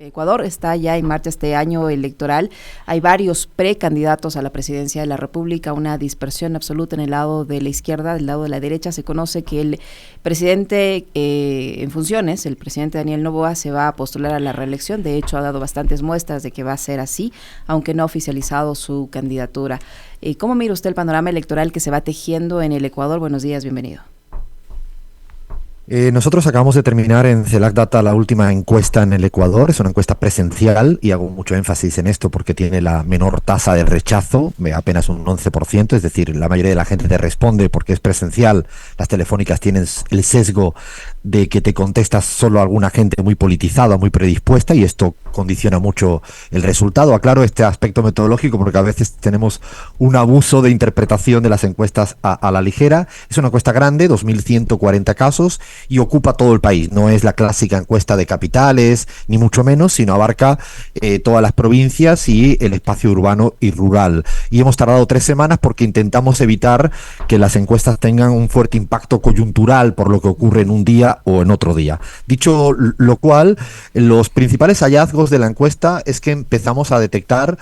Ecuador está ya en marcha este año electoral. Hay varios precandidatos a la presidencia de la República, una dispersión absoluta en el lado de la izquierda, del lado de la derecha. Se conoce que el presidente en funciones, el presidente Daniel Noboa, se va a postular a la reelección. De hecho, ha dado bastantes muestras de que va a ser así, aunque no ha oficializado su candidatura. ¿Cómo mira usted el panorama electoral que se va tejiendo en el Ecuador? Buenos días, bienvenido. Nosotros acabamos de terminar en CELAC Data la última encuesta en el Ecuador. Es una encuesta presencial y hago mucho énfasis en esto porque tiene la menor tasa de rechazo, apenas un 11%, es decir, la mayoría de la gente te responde porque es presencial. Las telefónicas tienen el sesgo de que te contestas solo a alguna gente muy politizada, muy predispuesta, y esto condiciona mucho el resultado. Aclaro este aspecto metodológico porque a veces tenemos un abuso de interpretación de las encuestas a la ligera. Es una encuesta grande, 2.140 casos, y ocupa todo el país. No es la clásica encuesta de capitales, ni mucho menos, sino abarca todas las provincias y el espacio urbano y rural. Y hemos tardado 3 semanas porque intentamos evitar que las encuestas tengan un fuerte impacto coyuntural por lo que ocurre en un día o en otro día. Dicho lo cual, los principales hallazgos de la encuesta es que empezamos a detectar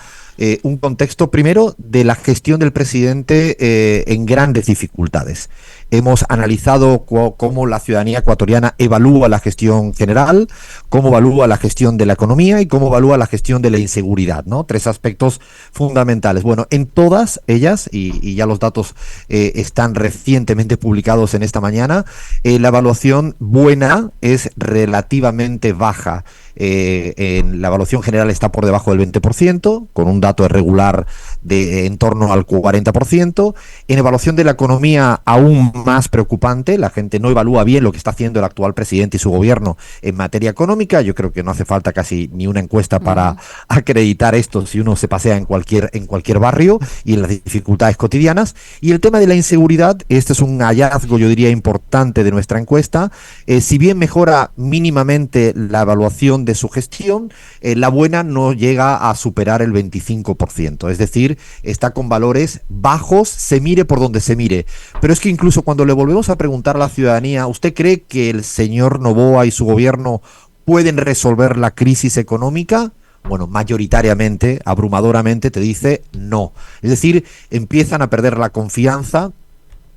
un contexto primero de la gestión del presidente en grandes dificultades. Hemos analizado cómo la ciudadanía ecuatoriana evalúa la gestión general, cómo evalúa la gestión de la economía y cómo evalúa la gestión de la inseguridad, ¿no? 3 aspectos fundamentales. Bueno, en todas ellas, y ya los datos están recientemente publicados en esta mañana, la evaluación buena es relativamente baja. En la evaluación general está por debajo del 20%, con un dato irregular de en torno al 40%. En evaluación de la economía, aún más preocupante, la gente no evalúa bien lo que está haciendo el actual presidente y su gobierno en materia económica. Yo creo que no hace falta casi ni una encuesta para acreditar esto si uno se pasea en cualquier barrio y en las dificultades cotidianas. Y el tema de la inseguridad, este es un hallazgo, yo diría, importante de nuestra encuesta. Si bien mejora mínimamente la evaluación de su gestión, la buena no llega a superar el 25%, es decir, está con valores bajos, se mire por donde se mire. Pero es que incluso cuando le volvemos a preguntar a la ciudadanía, ¿usted cree que el señor Noboa y su gobierno pueden resolver la crisis económica? Bueno, mayoritariamente, abrumadoramente te dice no. Es decir, empiezan a perder la confianza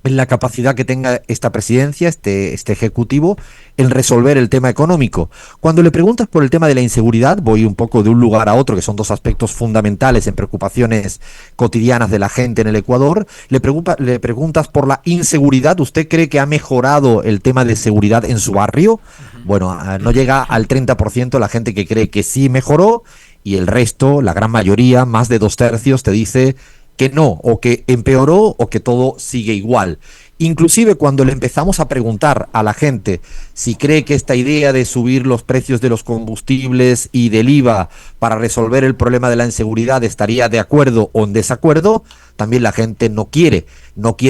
en la capacidad que tenga esta presidencia, este ejecutivo, en resolver el tema económico. Cuando le preguntas por el tema de la inseguridad, voy un poco de un lugar a otro, que son 2 aspectos fundamentales en preocupaciones cotidianas de la gente en el Ecuador, le preguntas por la inseguridad. ¿Usted cree que ha mejorado el tema de seguridad en su barrio? Bueno, no llega al 30% la gente que cree que sí mejoró, y el resto, la gran mayoría, más de 2/3, te dice que no, o que empeoró, o que todo sigue igual. Inclusive cuando le empezamos a preguntar a la gente si cree que esta idea de subir los precios de los combustibles y del IVA para resolver el problema de la inseguridad estaría de acuerdo o en desacuerdo, también la gente no quiere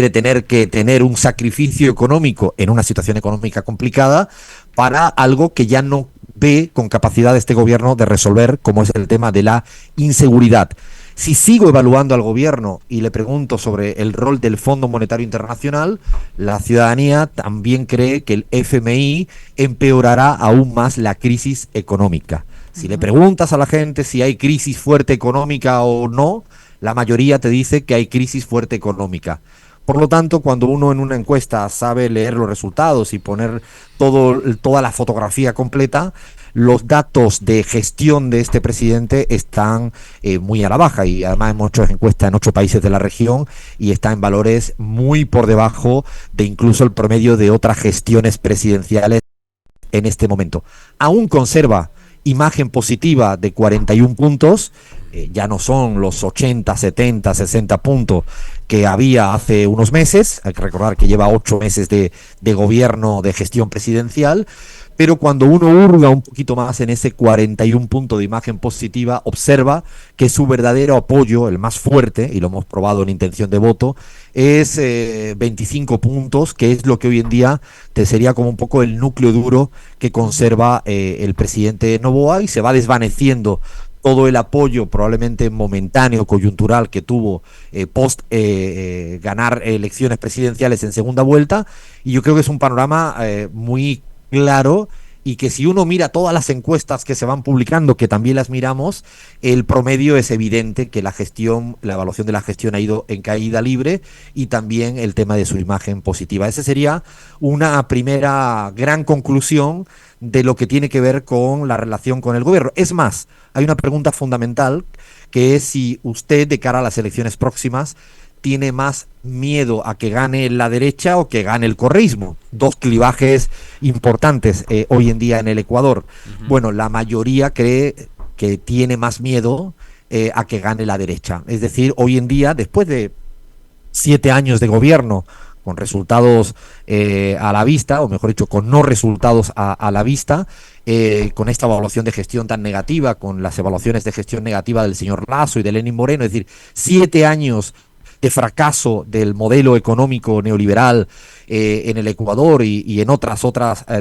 tener que tener un sacrificio económico en una situación económica complicada para algo que ya no ve con capacidad de este gobierno de resolver, como es el tema de la inseguridad. Si sigo evaluando al gobierno y le pregunto sobre el rol del Fondo Monetario Internacional, la ciudadanía también cree que el FMI empeorará aún más la crisis económica. Si le preguntas a la gente si hay crisis fuerte económica o no, la mayoría te dice que hay crisis fuerte económica. Por lo tanto, cuando uno en una encuesta sabe leer los resultados y poner toda la fotografía completa, los datos de gestión de este presidente están muy a la baja, y además hemos hecho encuestas en 8 países de la región y está en valores muy por debajo de incluso el promedio de otras gestiones presidenciales en este momento. Aún conserva imagen positiva de 41 puntos, ya no son los 80, 70, 60 puntos que había hace unos meses. Hay que recordar que lleva 8 meses de gobierno, de gestión presidencial, pero cuando uno hurga un poquito más en ese 41 punto de imagen positiva, observa que su verdadero apoyo, el más fuerte, y lo hemos probado en intención de voto, es 25 puntos, que es lo que hoy en día te sería como un poco el núcleo duro que conserva el presidente Noboa, y se va desvaneciendo todo el apoyo probablemente momentáneo, coyuntural, que tuvo post ganar elecciones presidenciales en segunda vuelta. Y yo creo que es un panorama muy claro y que si uno mira todas las encuestas que se van publicando, que también las miramos, el promedio es evidente que la evaluación de la gestión ha ido en caída libre, y también el tema de su imagen positiva. Esa sería una primera gran conclusión de lo que tiene que ver con la relación con el gobierno. Es más, hay una pregunta fundamental, que es si usted, de cara a las elecciones próximas, tiene más miedo a que gane la derecha o que gane el correísmo. Dos clivajes importantes hoy en día en el Ecuador. Bueno, la mayoría cree que tiene más miedo a que gane la derecha. Es decir, hoy en día, después de 7 años de gobierno, con resultados a la vista, o mejor dicho, con no resultados a la vista, con esta evaluación de gestión tan negativa, con las evaluaciones de gestión negativa del señor Lasso y de Lenín Moreno, es decir, 7 años de fracaso del modelo económico neoliberal en el Ecuador y en otras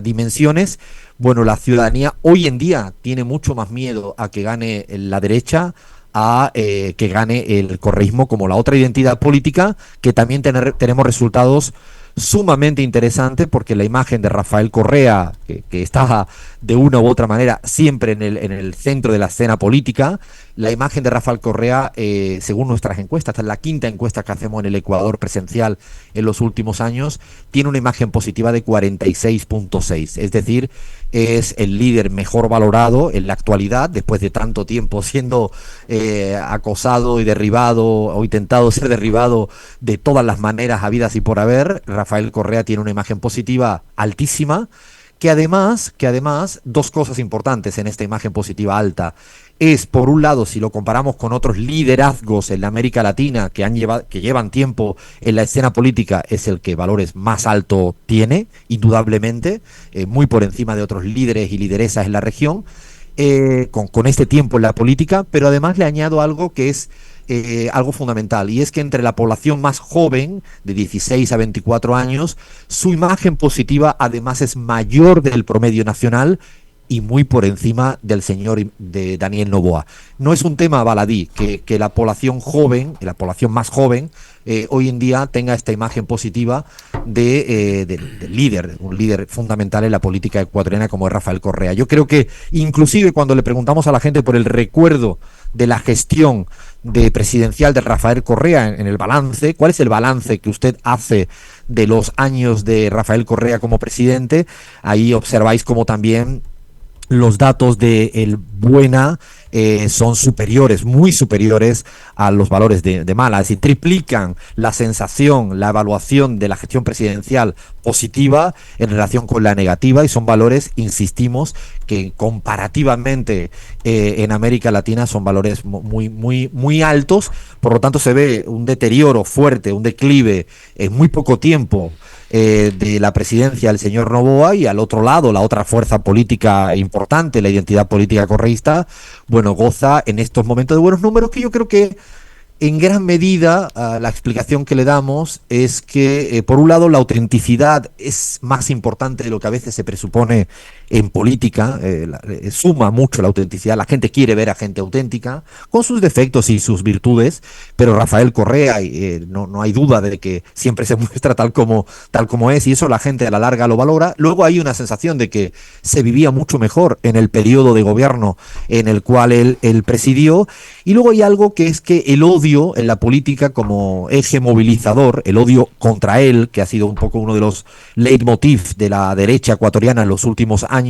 dimensiones. Bueno, la ciudadanía hoy en día tiene mucho más miedo a que gane la derecha, a que gane el correísmo como la otra identidad política, que también tenemos resultados sumamente interesantes, porque la imagen de Rafael Correa, que está de una u otra manera siempre en el centro de la escena política, la imagen de Rafael Correa, según nuestras encuestas, esta es la quinta encuesta que hacemos en el Ecuador presencial en los últimos años, tiene una imagen positiva de 46.6, es decir, es el líder mejor valorado en la actualidad, después de tanto tiempo siendo acosado y derribado, o intentado ser derribado de todas las maneras habidas y por haber. Rafael Correa tiene una imagen positiva altísima, que además, dos cosas importantes en esta imagen positiva alta, es, por un lado, si lo comparamos con otros liderazgos en la América Latina que llevan tiempo en la escena política, es el que valores más alto tiene, indudablemente, muy por encima de otros líderes y lideresas en la región, con este tiempo en la política. Pero además le añado algo que es algo fundamental, y es que entre la población más joven, de 16 a 24 años, su imagen positiva además es mayor del promedio nacional y muy por encima del señor de Daniel Noboa. No es un tema baladí que la población joven, la población más joven, hoy en día tenga esta imagen positiva de líder, un líder fundamental en la política ecuatoriana como es Rafael Correa. Yo creo que inclusive cuando le preguntamos a la gente por el recuerdo de la gestión presidencial de Rafael Correa en el balance, ¿cuál es el balance que usted hace de los años de Rafael Correa como presidente? Ahí observáis como también los datos de el buena son superiores, muy superiores a los valores de mala, es decir, triplican la sensación, la evaluación de la gestión presidencial positiva en relación con la negativa, y son valores, insistimos, que comparativamente en América Latina son valores muy altos. Por lo tanto, se ve un deterioro fuerte, un declive en muy poco tiempo de la presidencia del señor Noboa, y al otro lado, la otra fuerza política importante, la identidad política correísta, bueno, goza en estos momentos de buenos números, que yo creo que en gran medida la explicación que le damos es que, por un lado, la autenticidad es más importante de lo que a veces se presupone en política, suma mucho la autenticidad, la gente quiere ver a gente auténtica, con sus defectos y sus virtudes, pero Rafael Correa, no hay duda de que siempre se muestra tal como es, y eso la gente a la larga lo valora. Luego hay una sensación de que se vivía mucho mejor en el periodo de gobierno en el cual él presidió, y luego hay algo que es que el odio en la política como eje movilizador, el odio contra él, que ha sido un poco uno de los leitmotiv de la derecha ecuatoriana en los últimos años,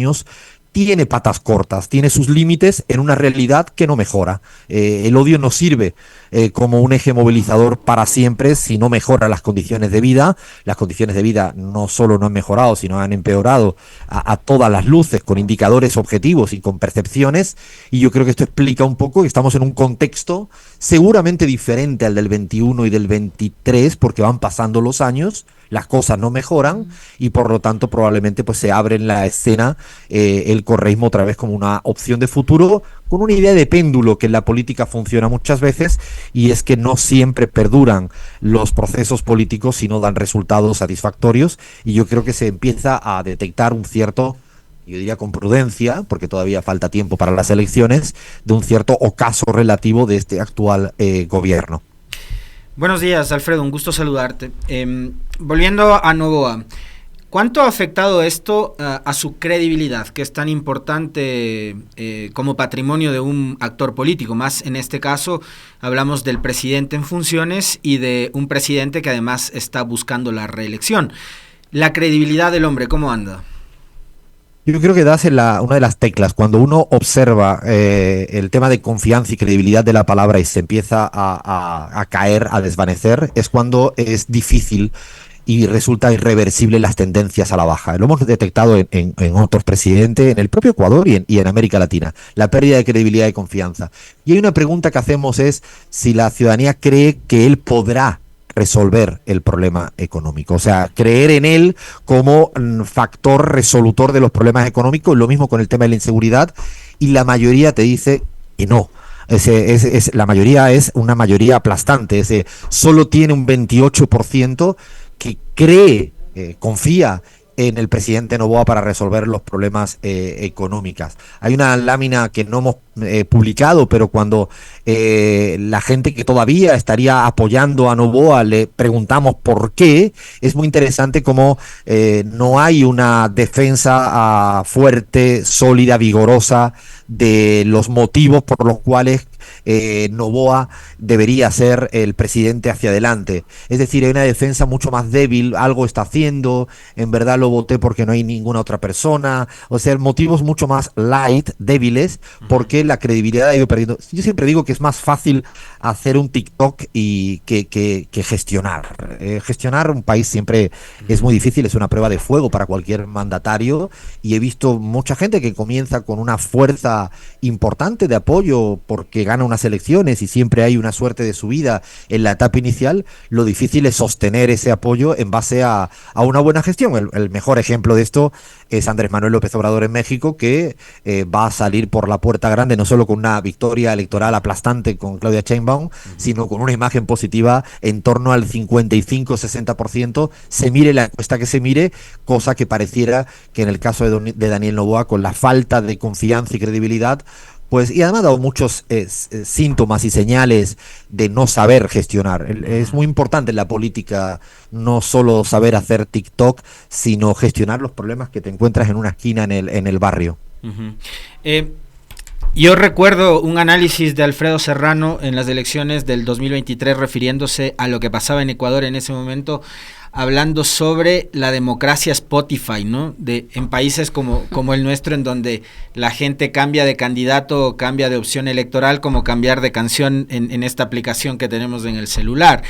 tiene patas cortas, tiene sus límites en una realidad que no mejora. El odio no sirve como un eje movilizador para siempre si no mejora las condiciones de vida. Las condiciones de vida no solo no han mejorado, sino han empeorado a todas las luces, con indicadores objetivos y con percepciones, y yo creo que esto explica un poco que estamos en un contexto seguramente diferente al del 21 y del 23, porque van pasando los años, las cosas no mejoran, y por lo tanto probablemente pues se abre en la escena el correísmo otra vez como una opción de futuro, con una idea de péndulo que en la política funciona muchas veces, y es que no siempre perduran los procesos políticos si no dan resultados satisfactorios, y yo creo que se empieza a detectar un cierto, yo diría con prudencia, porque todavía falta tiempo para las elecciones, de un cierto ocaso relativo de este actual gobierno. Buenos días, Alfredo, un gusto saludarte. Volviendo a Noboa, ¿Cuánto ha afectado esto a su credibilidad, que es tan importante como patrimonio de un actor político? Más en este caso hablamos del presidente en funciones y de un presidente que además está buscando la reelección. La credibilidad del hombre, ¿cómo anda? Yo creo que das en una de las teclas. Cuando uno observa el tema de confianza y credibilidad de la palabra y se empieza a caer, a desvanecer, es cuando es difícil y resulta irreversible las tendencias a la baja. Lo hemos detectado en otros presidentes, en el propio Ecuador y en América Latina, la pérdida de credibilidad y confianza. Y hay una pregunta que hacemos es si la ciudadanía cree que él podrá resolver el problema económico, o sea, creer en él como factor resolutor de los problemas económicos, lo mismo con el tema de la inseguridad, y la mayoría te dice que no. La mayoría es una mayoría aplastante, solo tiene un 28% que cree, confía en el presidente Noboa para resolver los problemas económicos. Hay una lámina que no hemos publicado, pero cuando la gente que todavía estaría apoyando a Noboa le preguntamos por qué, es muy interesante como no hay una defensa fuerte, sólida, vigorosa de los motivos por los cuales Noboa debería ser el presidente hacia adelante. Es decir, hay una defensa mucho más débil, algo está haciendo, en verdad lo voté porque no hay ninguna otra persona, o sea, motivos mucho más light, débiles, porque la credibilidad ha ido perdiendo. Yo siempre digo que es más fácil hacer un TikTok que gestionar. Gestionar un país siempre es muy difícil, es una prueba de fuego para cualquier mandatario, y he visto mucha gente que comienza con una fuerza importante de apoyo porque gana unas elecciones y siempre hay una suerte de subida en la etapa inicial. Lo difícil es sostener ese apoyo en base a una buena gestión. El mejor ejemplo de esto es Andrés Manuel López Obrador en México, que va a salir por la puerta grande, no solo con una victoria electoral aplastante con Claudia Sheinbaum, sino con una imagen positiva en torno al 55-60%, se mire la encuesta que se mire, cosa que pareciera que en el caso de Daniel Noboa, con la falta de confianza y credibilidad, pues, y además ha dado muchos síntomas y señales de no saber gestionar. Es muy importante en la política no solo saber hacer TikTok, sino gestionar los problemas que te encuentras en una esquina en el barrio. Yo recuerdo un análisis de Alfredo Serrano en las elecciones del 2023 refiriéndose a lo que pasaba en Ecuador en ese momento, hablando sobre la democracia Spotify, ¿no? En países como el nuestro, en donde la gente cambia de candidato o cambia de opción electoral, como cambiar de canción en esta aplicación que tenemos en el celular.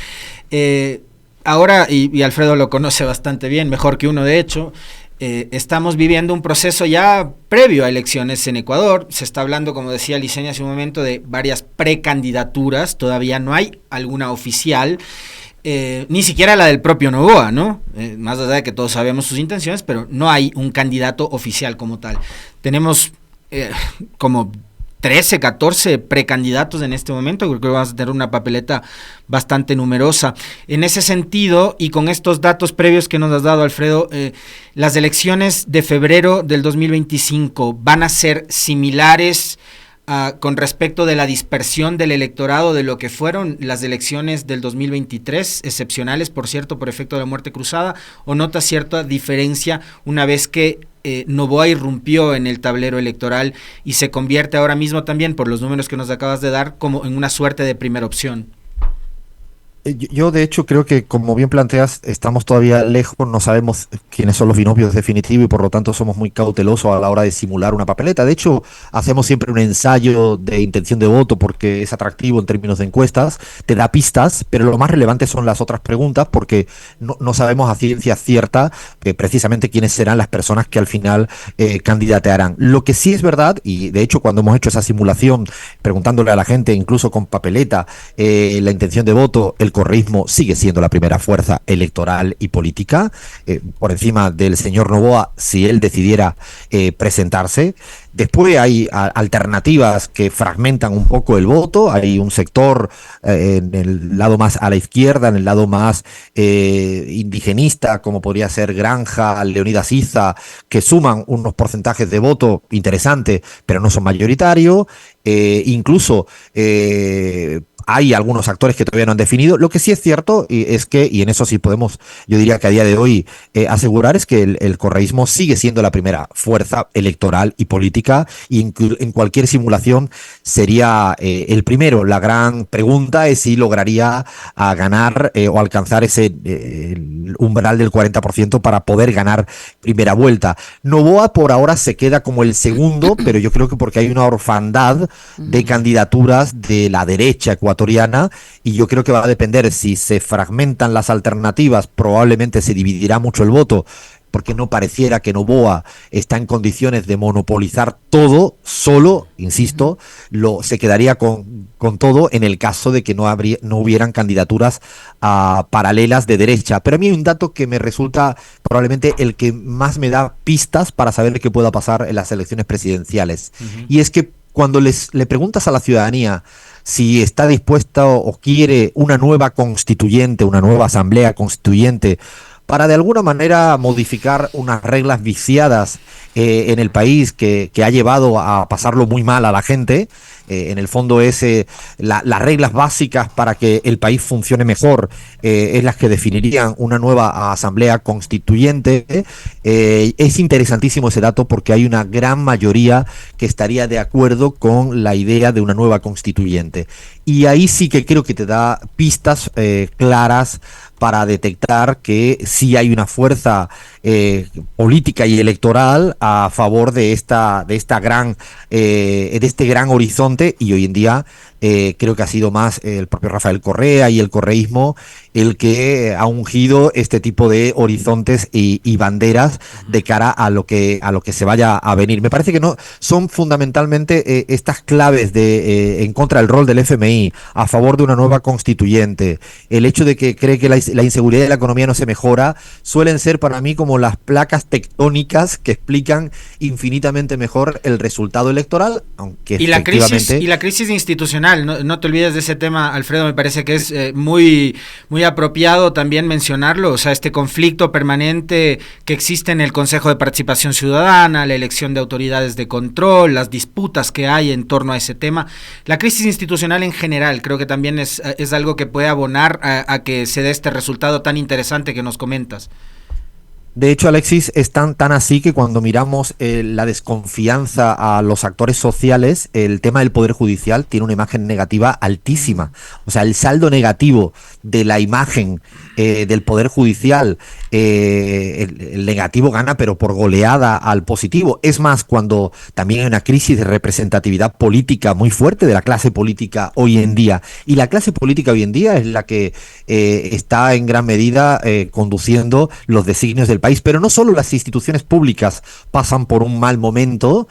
Ahora, y Alfredo lo conoce bastante bien, mejor que uno de hecho, estamos viviendo un proceso ya previo a elecciones en Ecuador. Se está hablando, como decía Liceña hace un momento, de varias precandidaturas, todavía no hay alguna oficial. Ni siquiera la del propio Noboa, ¿no? Más allá de que todos sabemos sus intenciones, pero no hay un candidato oficial como tal. Tenemos como 13, 14 precandidatos en este momento. Creo que vamos a tener una papeleta bastante numerosa. En ese sentido, y con estos datos previos que nos has dado, Alfredo, las elecciones de febrero del 2025 van a ser similares con respecto de la dispersión del electorado de lo que fueron las elecciones del 2023, excepcionales, por cierto, por efecto de la muerte cruzada, o nota cierta diferencia una vez que Noboa irrumpió en el tablero electoral y se convierte ahora mismo también, por los números que nos acabas de dar, como en una suerte de primera opción? Yo de hecho creo que, como bien planteas, estamos todavía lejos, no sabemos quiénes son los binomios definitivos y por lo tanto somos muy cautelosos a la hora de simular una papeleta. De hecho, hacemos siempre un ensayo de intención de voto porque es atractivo en términos de encuestas, te da pistas, pero lo más relevante son las otras preguntas porque no sabemos a ciencia cierta precisamente quiénes serán las personas que al final candidatearán. Lo que sí es verdad, y de hecho cuando hemos hecho esa simulación preguntándole a la gente, incluso con papeleta, la intención de voto, el correísmo sigue siendo la primera fuerza electoral y política, por encima del señor Noboa si él decidiera presentarse. Después hay alternativas que fragmentan un poco el voto. Hay un sector en el lado más a la izquierda, en el lado más indigenista, como podría ser Granja, Leonidas Iza, que suman unos porcentajes de voto interesantes, pero no son mayoritarios. Incluso hay algunos actores que todavía no han definido. Lo que sí es cierto es que, y en eso sí podemos, yo diría que a día de hoy asegurar, es que el correísmo sigue siendo la primera fuerza electoral y política, y en cualquier simulación sería el primero. La gran pregunta es si lograría ganar o alcanzar ese el umbral del 40% para poder ganar primera vuelta. Noboa por ahora se queda como el segundo, pero yo creo que porque hay una orfandad de candidaturas de la derecha ecuatoriana, y yo creo que va a depender si se fragmentan las alternativas, probablemente se dividirá mucho el voto, porque no pareciera que Noboa está en condiciones de monopolizar todo solo, insisto, se quedaría con todo en el caso de que no hubieran candidaturas paralelas de derecha. Pero a mí hay un dato que me resulta probablemente el que más me da pistas para saber qué pueda pasar en las elecciones presidenciales. Y es que cuando le preguntas a la ciudadanía si está dispuesta o quiere una nueva constituyente, una nueva asamblea constituyente, para de alguna manera modificar unas reglas viciadas en el país que ha llevado a pasarlo muy mal a la gente. En el fondo es las reglas básicas para que el país funcione mejor, es las que definirían una nueva asamblea constituyente. Es interesantísimo ese dato porque hay una gran mayoría que estaría de acuerdo con la idea de una nueva constituyente. Y ahí sí que creo que te da pistas claras para detectar que sí hay una fuerza política y electoral a favor de este gran horizonte. Y hoy en día creo que ha sido más el propio Rafael Correa y el correísmo el que ha ungido este tipo de horizontes y banderas de cara a lo que se vaya a venir. Me parece que no son fundamentalmente estas claves de en contra del rol del FMI, a favor de una nueva constituyente, el hecho de que cree que la inseguridad de la economía no se mejora, suelen ser para mí como las placas tectónicas que explican infinitamente mejor el resultado electoral, aunque y la crisis institucional, no te olvides de ese tema, Alfredo. Me parece que es muy apropiado también mencionarlo, o sea, este conflicto permanente que existe en el Consejo de Participación Ciudadana, la elección de autoridades de control, las disputas que hay en torno a ese tema, la crisis institucional en general, creo que también es algo que puede abonar a que se dé este resultado tan interesante que nos comentas. De hecho, Alexis, es tan así que cuando miramos la desconfianza a los actores sociales, el tema del Poder Judicial tiene una imagen negativa altísima. O sea, el saldo negativo de la imagen del Poder Judicial, el negativo gana, pero por goleada al positivo. Es más, cuando también hay una crisis de representatividad política muy fuerte de la clase política hoy en día, y la clase política hoy en día es la que está en gran medida conduciendo los designios del país, pero no solo las instituciones públicas pasan por un mal momento,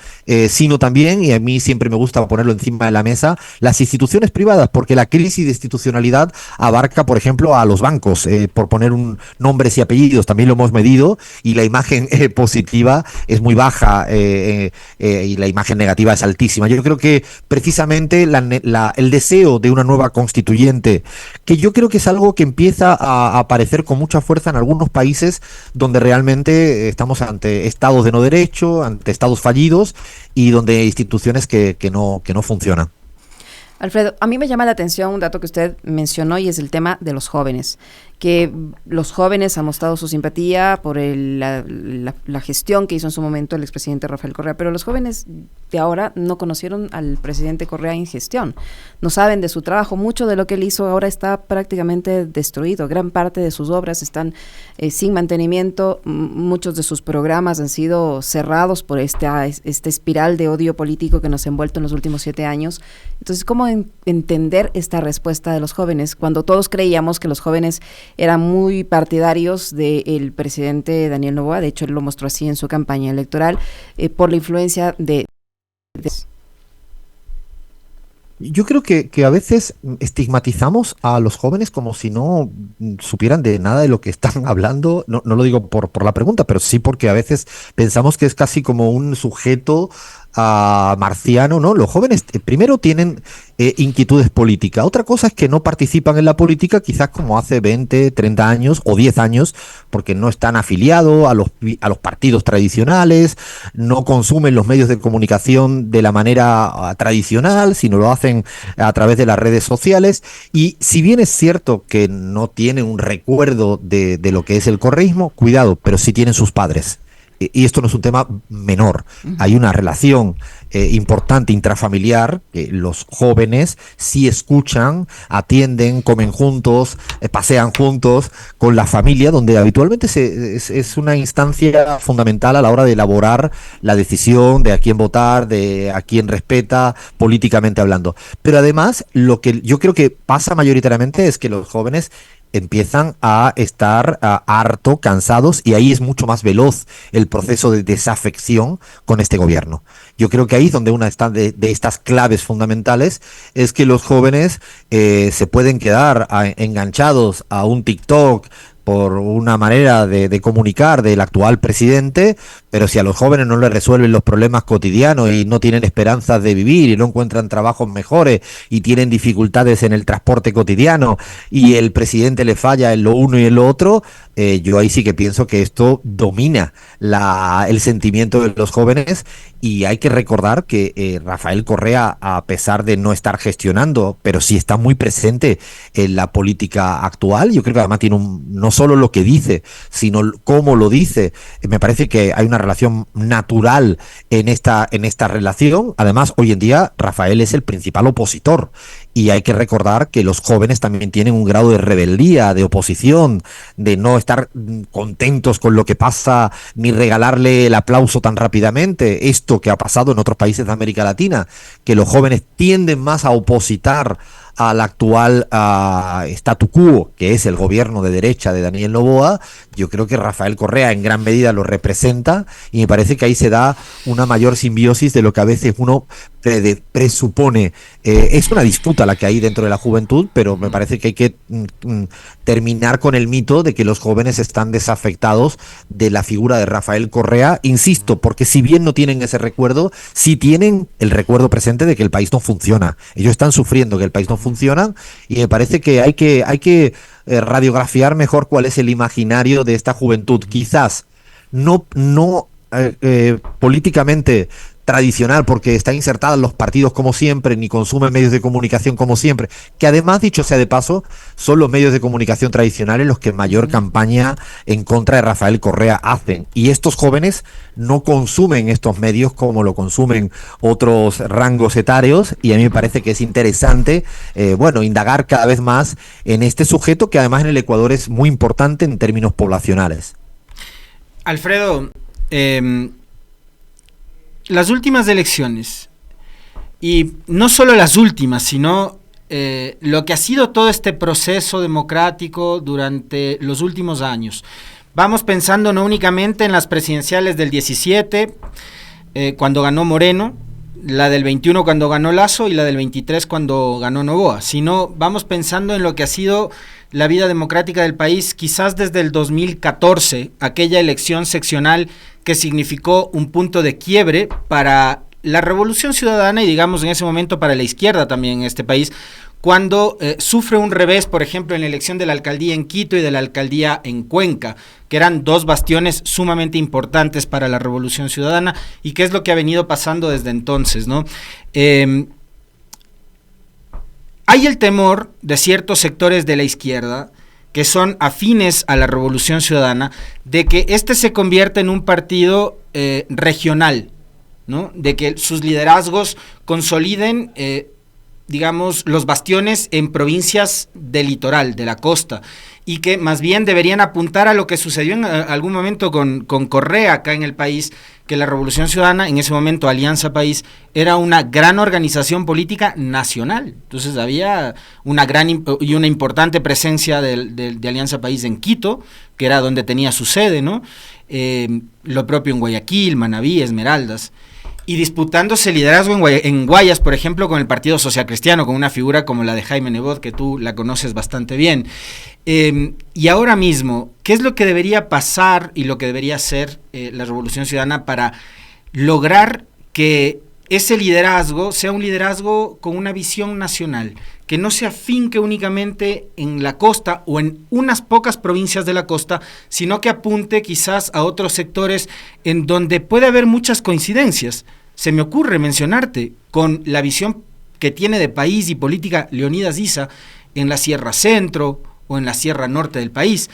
sino también, y a mí siempre me gusta ponerlo encima de la mesa, las instituciones privadas, porque la crisis de institucionalidad abarca, por ejemplo, a los bancos, por poner nombres y apellidos, también lo hemos medido, y la imagen positiva es muy baja y la imagen negativa es altísima. Yo creo que precisamente el deseo de una nueva constituyente, que yo creo que es algo que empieza a aparecer con mucha fuerza en algunos países donde realmente estamos ante estados de no derecho, ante estados fallidos y donde hay instituciones que no funcionan. Alfredo, a mí me llama la atención un dato que usted mencionó, y es el tema de los jóvenes, que los jóvenes han mostrado su simpatía por la gestión que hizo en su momento el expresidente Rafael Correa, pero los jóvenes de ahora no conocieron al presidente Correa en gestión, no saben de su trabajo. Mucho de lo que él hizo ahora está prácticamente destruido, gran parte de sus obras están sin mantenimiento, muchos de sus programas han sido cerrados por esta espiral de odio político que nos ha envuelto en los últimos 7 años. Entonces, ¿cómo entender esta respuesta de los jóvenes cuando todos creíamos que los jóvenes eran muy partidarios del presidente Daniel Noboa? De hecho, él lo mostró así en su campaña electoral, por la influencia de... Yo creo que a veces estigmatizamos a los jóvenes como si no supieran de nada de lo que están hablando. No lo digo por la pregunta, pero sí porque a veces pensamos que es casi como un sujeto marciano, ¿no? Los jóvenes primero tienen inquietudes políticas. Otra cosa es que no participan en la política quizás como hace 20, 30 años o 10 años, porque no están afiliados a los partidos tradicionales, no consumen los medios de comunicación de la manera tradicional, sino lo hacen a través de las redes sociales. Y si bien es cierto que no tienen un recuerdo de lo que es el correísmo, cuidado, pero sí tienen sus padres. Y esto no es un tema menor. Hay una relación importante intrafamiliar. Los jóvenes sí escuchan, atienden, comen juntos, pasean juntos con la familia, donde habitualmente es una instancia fundamental a la hora de elaborar la decisión de a quién votar, de a quién respeta, políticamente hablando. Pero además, lo que yo creo que pasa mayoritariamente es que los jóvenes empiezan a estar harto, cansados, y ahí es mucho más veloz el proceso de desafección con este gobierno. Yo creo que ahí es donde una de estas claves fundamentales es que los jóvenes se pueden quedar enganchados a un TikTok por una manera de comunicar del actual presidente, pero si a los jóvenes no les resuelven los problemas cotidianos y no tienen esperanzas de vivir y no encuentran trabajos mejores y tienen dificultades en el transporte cotidiano y el presidente le falla en lo uno y en lo otro, yo ahí sí que pienso que esto domina el sentimiento de los jóvenes. Y hay que recordar que Rafael Correa, a pesar de no estar gestionando, pero sí está muy presente en la política actual. Yo creo que además tiene no solo lo que dice, sino cómo lo dice. Me parece que hay una relación natural en esta relación. Además, hoy en día Rafael es el principal opositor. Y hay que recordar que los jóvenes también tienen un grado de rebeldía, de oposición, de no estar contentos con lo que pasa, ni regalarle el aplauso tan rápidamente. Esto que ha pasado en otros países de América Latina, que los jóvenes tienden más a opositar al actual statu quo, que es el gobierno de derecha de Daniel Noboa. Yo creo que Rafael Correa en gran medida lo representa, y me parece que ahí se da una mayor simbiosis de lo que a veces uno presupone. Es una disputa la que hay dentro de la juventud, pero me parece que hay que terminar con el mito de que los jóvenes están desafectados de la figura de Rafael Correa, insisto, porque si bien no tienen ese recuerdo, sí tienen el recuerdo presente de que el país no funciona. Ellos están sufriendo que el país no funciona, y me parece que hay que radiografiar mejor cuál es el imaginario de esta juventud. Quizás no políticamente tradicional, porque está insertada en los partidos como siempre, ni consume medios de comunicación como siempre, que además, dicho sea de paso, son los medios de comunicación tradicionales los que mayor campaña en contra de Rafael Correa hacen, y estos jóvenes no consumen estos medios como lo consumen otros rangos etarios, y a mí me parece que es interesante indagar cada vez más en este sujeto, que además en el Ecuador es muy importante en términos poblacionales. Alfredo, las últimas elecciones, y no solo las últimas, sino lo que ha sido todo este proceso democrático durante los últimos años. Vamos pensando no únicamente en las presidenciales del 17, cuando ganó Moreno, la del 21 cuando ganó Lasso y la del 23 cuando ganó Noboa, sino vamos pensando en lo que ha sido la vida democrática del país, quizás desde el 2014, aquella elección seccional que significó un punto de quiebre para la Revolución Ciudadana y, digamos, en ese momento para la izquierda también en este país, cuando sufre un revés, por ejemplo, en la elección de la alcaldía en Quito y de la alcaldía en Cuenca, que eran dos bastiones sumamente importantes para la Revolución Ciudadana, y qué es lo que ha venido pasando desde entonces, ¿no? Hay el temor de ciertos sectores de la izquierda que son afines a la Revolución Ciudadana, de que este se convierta en un partido regional, ¿no? De que sus liderazgos consoliden, digamos, los bastiones en provincias del litoral, de la costa, y que más bien deberían apuntar a lo que sucedió en algún momento con Correa acá en el país, que la Revolución Ciudadana, en ese momento Alianza País, era una gran organización política nacional. Entonces había una gran y una importante presencia de Alianza País en Quito, que era donde tenía su sede, ¿no? Lo propio en Guayaquil, Manabí, Esmeraldas, y disputándose liderazgo en Guayas, por ejemplo, con el Partido Social Cristiano, con una figura como la de Jaime Nebot, que tú la conoces bastante bien. Y ahora mismo, ¿qué es lo que debería pasar y lo que debería hacer la Revolución Ciudadana para lograr que ese liderazgo sea un liderazgo con una visión nacional, que no se afinque únicamente en la costa o en unas pocas provincias de la costa, sino que apunte quizás a otros sectores en donde puede haber muchas coincidencias. Se me ocurre mencionarte con la visión que tiene de país y política Leonidas Issa en la Sierra Centro o en la Sierra Norte del país.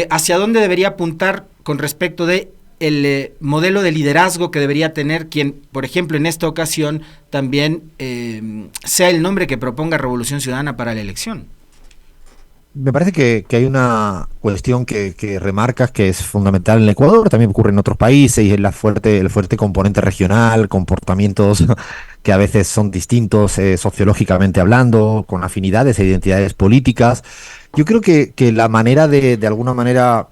¿Hacia dónde debería apuntar con respecto de el modelo de liderazgo que debería tener quien, por ejemplo, en esta ocasión también sea el nombre que proponga Revolución Ciudadana para la elección? Me parece que hay una cuestión que remarcas que es fundamental en el Ecuador, también ocurre en otros países, y es el fuerte componente regional, comportamientos que a veces son distintos sociológicamente hablando, con afinidades e identidades políticas. Yo creo que la manera de alguna manera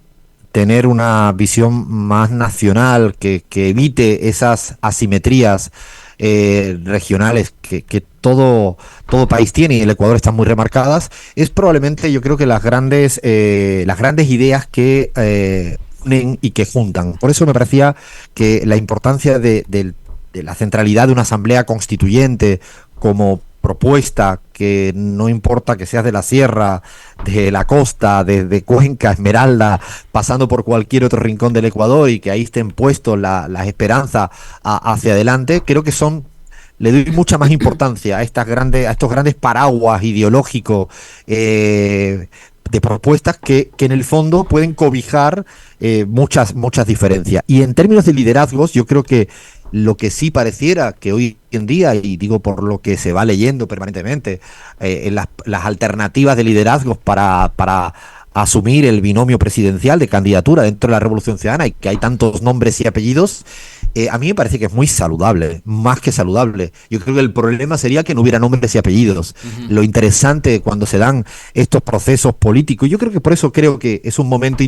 tener una visión más nacional, que evite esas asimetrías regionales que todo país tiene, y el Ecuador están muy remarcadas, es probablemente, yo creo, que las grandes ideas que unen y que juntan. Por eso me parecía que la importancia de la centralidad de una asamblea constituyente como propuesta, que no importa que seas de la sierra, de la costa, desde Cuenca, Esmeralda, pasando por cualquier otro rincón del Ecuador, y que ahí estén puestos las esperanzas hacia adelante, creo que le doy mucha más importancia a estos grandes paraguas ideológicos de propuestas que en el fondo pueden cobijar muchas diferencias. Y en términos de liderazgos, yo creo que lo que sí pareciera que hoy en día, y digo por lo que se va leyendo permanentemente, en las alternativas de liderazgos para asumir el binomio presidencial de candidatura dentro de la Revolución Ciudadana, y que hay tantos nombres y apellidos, a mí me parece que es muy saludable, más que saludable. Yo creo que el problema sería que no hubiera nombres y apellidos. Lo interesante cuando se dan estos procesos políticos, yo creo que por eso creo que es un momento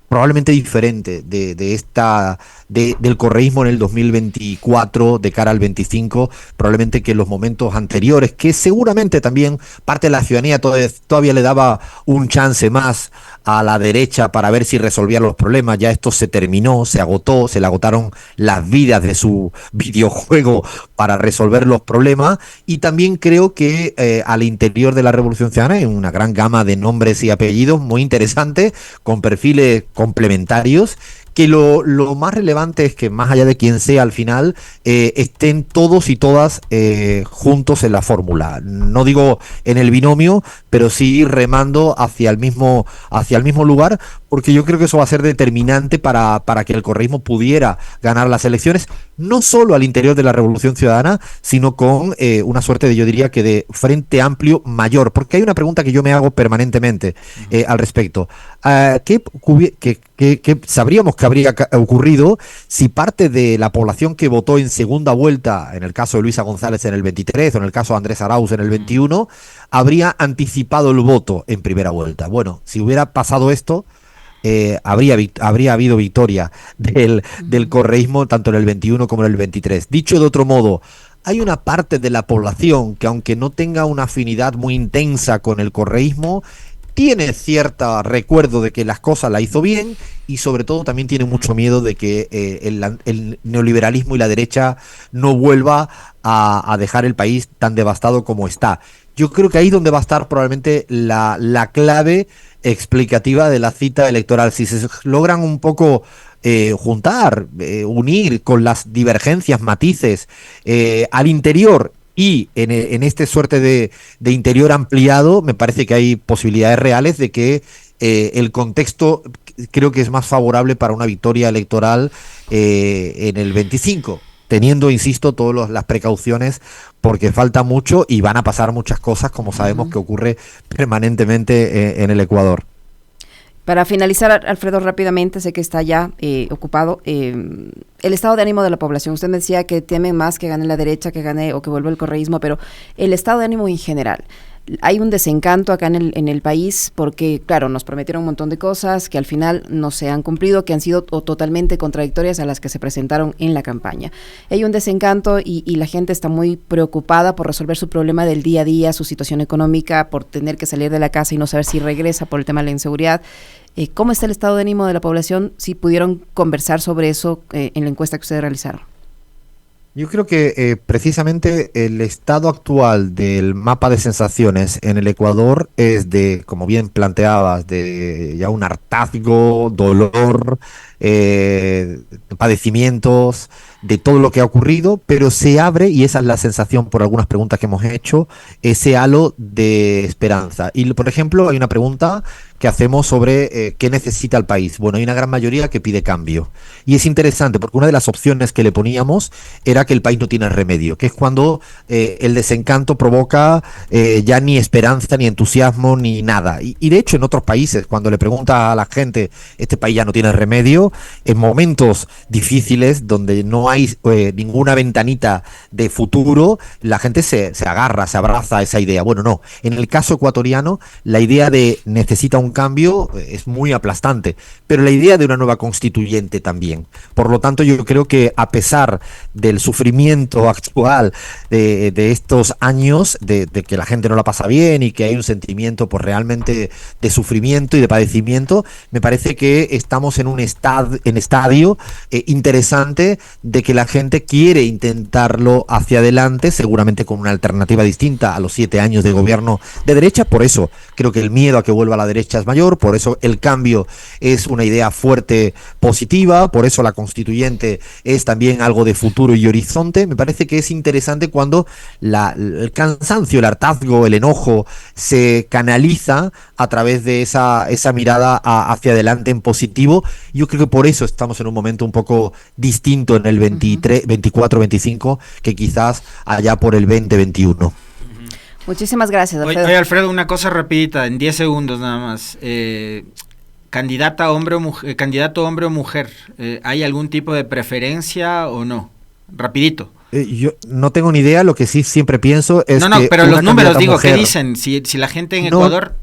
probablemente diferente del correísmo en el 2024 de cara al 25, probablemente que los momentos anteriores, que seguramente también parte de la ciudadanía todavía le daba un chance más a la derecha para ver si resolvía los problemas. Ya esto se terminó, se agotó, se le agotaron las vidas de su videojuego para resolver los problemas. Y también creo que al interior de la Revolución Ciudadana hay una gran gama de nombres y apellidos muy interesantes, con perfiles complementarios, que lo más relevante es que, más allá de quién sea al final, estén todos y todas juntos en la fórmula. No digo en el binomio, pero sí remando hacia el mismo lugar, porque yo creo que eso va a ser determinante para que el correísmo pudiera ganar las elecciones, no solo al interior de la Revolución Ciudadana, sino con una suerte yo diría que de frente amplio mayor. Porque hay una pregunta que yo me hago permanentemente al respecto. ¿Qué sabríamos que habría ocurrido si parte de la población que votó en segunda vuelta, en el caso de Luisa González en el 23 o en el caso de Andrés Arauz en el 21, habría anticipado el voto en primera vuelta? Bueno, si hubiera pasado esto, habría habido victoria del correísmo tanto en el 21 como en el 23. Dicho de otro modo, hay una parte de la población que, aunque no tenga una afinidad muy intensa con el correísmo, tiene cierto recuerdo de que las cosas las hizo bien, y sobre todo también tiene mucho miedo de que el neoliberalismo y la derecha no vuelva a dejar el país tan devastado como está. Yo creo que ahí es donde va a estar probablemente la clave explicativa de la cita electoral. Si se logran un poco juntar, unir con las divergencias, matices al interior, y en este suerte de interior ampliado, me parece que hay posibilidades reales de que el contexto creo que es más favorable para una victoria electoral en el 25, teniendo, insisto, todas las precauciones, porque falta mucho y van a pasar muchas cosas, como sabemos que ocurre permanentemente en el Ecuador. Para finalizar, Alfredo, rápidamente, sé que está ya ocupado, el estado de ánimo de la población. Usted me decía que temen más que gane la derecha, que gane o que vuelva el correísmo, pero el estado de ánimo en general. Hay un desencanto acá en el país porque, claro, nos prometieron un montón de cosas que al final no se han cumplido, que han sido totalmente contradictorias a las que se presentaron en la campaña. Hay un desencanto y la gente está muy preocupada por resolver su problema del día a día, su situación económica, por tener que salir de la casa y no saber si regresa por el tema de la inseguridad. ¿Cómo está el estado de ánimo de la población? Si pudieron conversar sobre eso en la encuesta que ustedes realizaron. Yo creo que precisamente el estado actual del mapa de sensaciones en el Ecuador es de, como bien planteabas, de ya un hartazgo, dolor, padecimientos, de todo lo que ha ocurrido, pero se abre, y esa es la sensación por algunas preguntas que hemos hecho, ese halo de esperanza. Y, por ejemplo, hay una pregunta que hacemos sobre qué necesita el país. Bueno, hay una gran mayoría que pide cambio. Y es interesante porque una de las opciones que le poníamos era que el país no tiene remedio, que es cuando el desencanto provoca ya ni esperanza, ni entusiasmo, ni nada. Y de hecho en otros países, cuando le pregunta a la gente, este país ya no tiene remedio, en momentos difíciles donde no hay ninguna ventanita de futuro, la gente se agarra, se abraza a esa idea. Bueno, no. En el caso ecuatoriano, la idea de necesita un cambio es muy aplastante, pero la idea de una nueva constituyente también. Por lo tanto, yo creo que a pesar del sufrimiento actual de estos años, de que la gente no la pasa bien y que hay un sentimiento pues realmente de sufrimiento y de padecimiento, me parece que estamos en un estadio interesante de que la gente quiere intentarlo hacia adelante, seguramente con una alternativa distinta a los 7 años de gobierno de derecha. Por eso creo que el miedo a que vuelva a la derecha es mayor, por eso el cambio es una idea fuerte, positiva, por eso la constituyente es también algo de futuro y horizonte. Me parece que es interesante cuando el cansancio, el hartazgo, el enojo se canaliza a través de esa mirada hacia adelante en positivo. Yo creo que por eso estamos en un momento un poco distinto en el 23, 24, 25 que quizás allá por el 2021. Muchísimas gracias, Alfredo. Oye, Alfredo, una cosa rapidita, en 10 segundos nada más. Candidato hombre o mujer, ¿hay algún tipo de preferencia o no? Rapidito. Yo no tengo ni idea, lo que sí siempre pienso es No, que pero los números, digo, mujer, ¿qué dicen? Si la gente en Ecuador...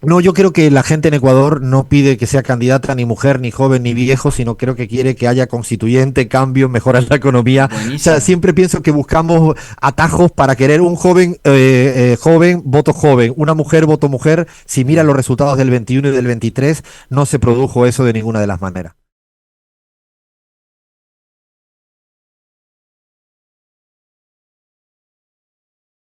No, yo creo que la gente en Ecuador no pide que sea candidata ni mujer, ni joven, ni viejo, sino creo que quiere que haya constituyente, cambio, mejorar la economía. Buenísimo. O sea, siempre pienso que buscamos atajos para querer un joven, joven, voto joven, una mujer, voto mujer. Si mira los resultados del 21 y del 23, no se produjo eso de ninguna de las maneras.